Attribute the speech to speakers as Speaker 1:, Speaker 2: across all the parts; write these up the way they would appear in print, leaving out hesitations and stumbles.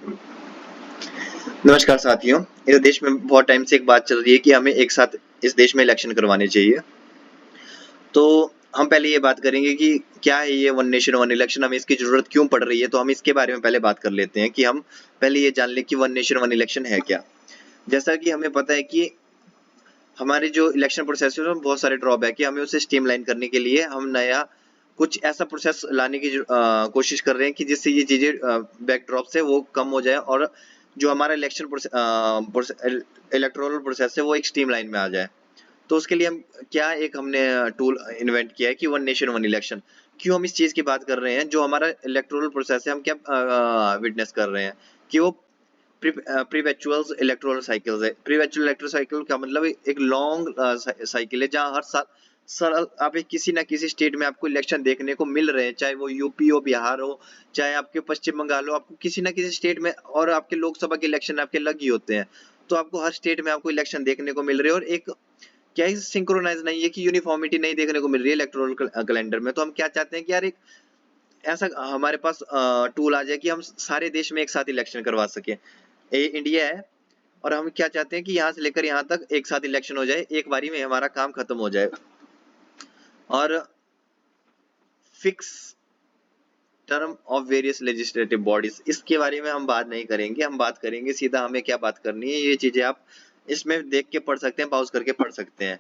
Speaker 1: नमस्कार साथियों। इस देश में बहुत टाइम से एक बात चल रही है कि हमें एक साथ इस देश में इलेक्शन करवाने चाहिए। तो हम पहले ये बात करेंगे कि क्या है ये वन नेशन वन इलेक्शन, हमें इसकी जरूरत क्यों पड़ रही है। तो हम इसके बारे में पहले बात कर लेते हैं कि हम पहले ये जान लें कि वन नेशन वन इलेक्शन है क्या। जैसा कि हमें पता है कि हमारे जो इलेक्शन प्रोसेस है उसमें बहुत सारे ड्रॉबैक है। हमें उसे स्ट्रीमलाइन करने के लिए हम नया कुछ ऐसा प्रोसेस लाने की कोशिश कर रहे हैं कि जिससे ये चीजें बैकड्रॉप से वो कम हो जाए और जो हमारा इलेक्शन इलेक्टोरल प्रोसेस है वो एक स्ट्रीमलाइन में आ जाए। तो उसके लिए हम क्या एक हमने टूल इन्वेंट किया है कि वन नेशन वन इलेक्शन। क्यों हम इस चीज की बात कर रहे हैं, जो हमारा इलेक्टोरल प्रोसेस है हम क्या विटनेस कर रहे हैं कि वो प्रीवेचुअल इलेक्टोरल साइकिल्स है। प्रीवेचुअल इलेक्टोरल साइकिल का मतलब एक लॉन्ग साइकिल है जहां हर साल आप एक किसी ना किसी स्टेट में आपको इलेक्शन देखने को मिल रहे हैं, चाहे वो यूपी हो, बिहार हो, चाहे आपके पश्चिम बंगाल हो, आपको किसी ना किसी स्टेट में, और आपके लोकसभा के इलेक्शन आपके लग ही होते हैं। तो आपको हर स्टेट में आपको इलेक्शन देखने को मिल रहे हैं और एक क्या ही सिंक्रोनाइज नहीं है कि यूनिफॉर्मिटी नहीं देखने को मिल रही है इलेक्टोरल कैलेंडर में। तो हम क्या चाहते हैं कि यार एक ऐसा हमारे पास टूल आ जाए कि हम सारे देश में एक साथ इलेक्शन करवा सके। ये इंडिया है और हम क्या चाहते हैं कि यहाँ से लेकर यहाँ तक एक साथ इलेक्शन हो जाए, एक बारी में हमारा काम खत्म हो जाए। और fix term of various legislative bodies, इसके बारे में हम बात नहीं करेंगे। हम बात करेंगे सीधा हमें क्या बात करनी है। ये चीजें आप इसमें देख के पढ़ सकते हैं, पॉज करके पढ़ सकते हैं।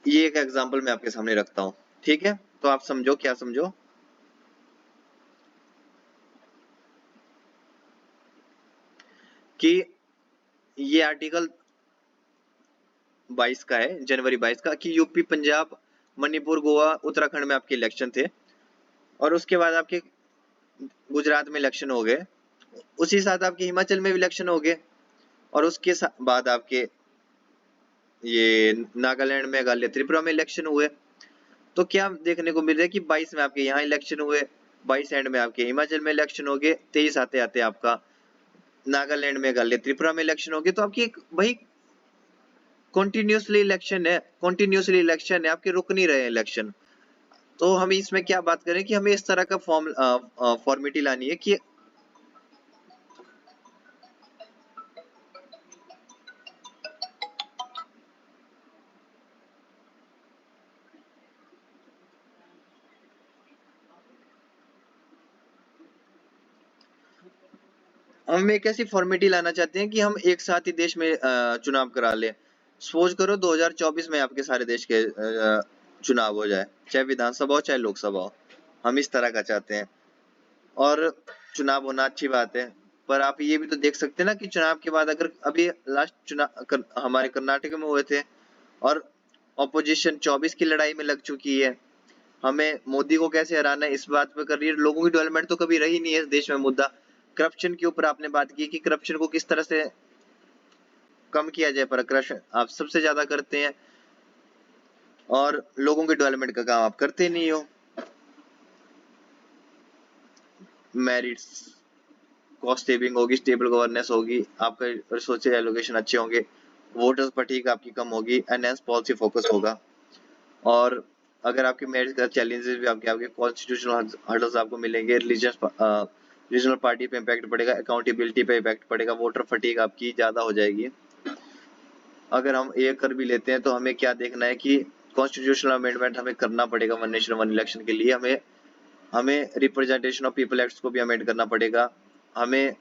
Speaker 1: ये एक एग्जांपल मैं आपके सामने रखता हूँ, ठीक है? तो आप समझो, क्या समझो कि ये आर्टिकल 22 का है, जनवरी 22 का, कि यूपी, पंजाब, मणिपुर, गोवा, उत्तराखंड में आपके इलेक्शन थे और उसके बाद आपके गुजरात में इलेक्शन हो गए, उसी साथ आपके हिमाचल में भी इलेक्शन हो गए और उसके बाद आपके ये नागालैंड, मेघालय, त्रिपुरा में इलेक्शन हुए। तो क्या देखने को मिल रहा है कि 22 में आपके यहाँ इलेक्शन हुए, 22 एंड में आपके हिमाचल में इलेक्शन हो गए, 23 आते आते आपका नागालैंड, मेघालय, त्रिपुरा में इलेक्शन हो गए। तो आपकी भाई कंटिन्यूसली इलेक्शन है, आपके रुक नहीं रहे इलेक्शन। तो हम इसमें क्या बात करें कि हमें इस तरह का फॉर्मेलिटी लानी है कि हम एक ऐसी फॉर्मेलिटी लाना चाहते हैं कि हम एक साथ ही देश में चुनाव करा ले। सपोज करो 2024 में आपके सारे देश के चुनाव हो जाए, चाहे विधानसभा हो चाहे लोकसभा हो। हम इस तरह का चाहते हैं और चुनाव होना अच्छी बात है, पर आप ये भी तो देख सकते हैं ना कि चुनाव के बाद अगर अभी लास्ट चुनाव हमारे कर्नाटक में हुए थे और ऑपोजिशन 24 की लड़ाई में लग चुकी है। हमें मोदी को कैसे हराना है इस बात पे कर रही है। लोगों की डेवलपमेंट तो कभी रही नहीं है इस देश में। मुद्दा करप्शन के ऊपर आपने बात की कि करप्शन को किस तरह से कम किया जाए, पर करप्शन आप सबसे ज्यादा करते हैं और लोगों के डेवलपमेंट का काम आप करते नहीं हो। मेरिट्स, कॉस्ट सेविंग होगी, स्टेबल गवर्नेंस होगी, आपका रिसोर्सेज एलोकेशन अच्छे होंगे, वोटर्स फटीग आपकी कम होगी, एनहेंस पॉलिसी फोकस होगा। और अगर आपके मेरिट का चैलेंजेस भी आपके कॉन्स्टिट्यूशनल हर्डल्स आपको मिलेंगे, रीजनल पार्टी पे इम्पैक्ट पड़ेगा, अकाउंटेबिलिटी पे इम्पैक्ट पड़ेगा, वोटर फटीग आपकी ज्यादा हो जाएगी। अगर हम ये कर भी लेते हैं तो हमें क्या देखना है कि कॉन्स्टिट्यूशनल अमेंडमेंट हमें करना पड़ेगा वन नेशन वन इलेक्शन के लिए। हमें रिप्रेजेंटेशन ऑफ पीपल एक्ट को भी अमेंड करना पड़ेगा। हमें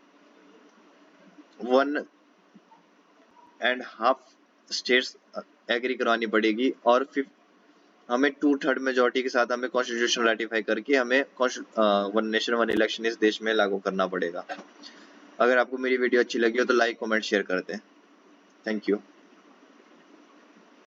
Speaker 1: 1.5 स्टेट्स एग्री करवानी पड़ेगी और हमें 2/3 मेजोरिटी के साथ हमें कॉन्स्टिट्यूशन रेटिफाई करके हमें वन नेशन वन इलेक्शन इस देश में लागू करना पड़ेगा। अगर आपको मेरी वीडियो अच्छी लगी हो तो लाइक, कमेंट, शेयर कर दें। Thank you.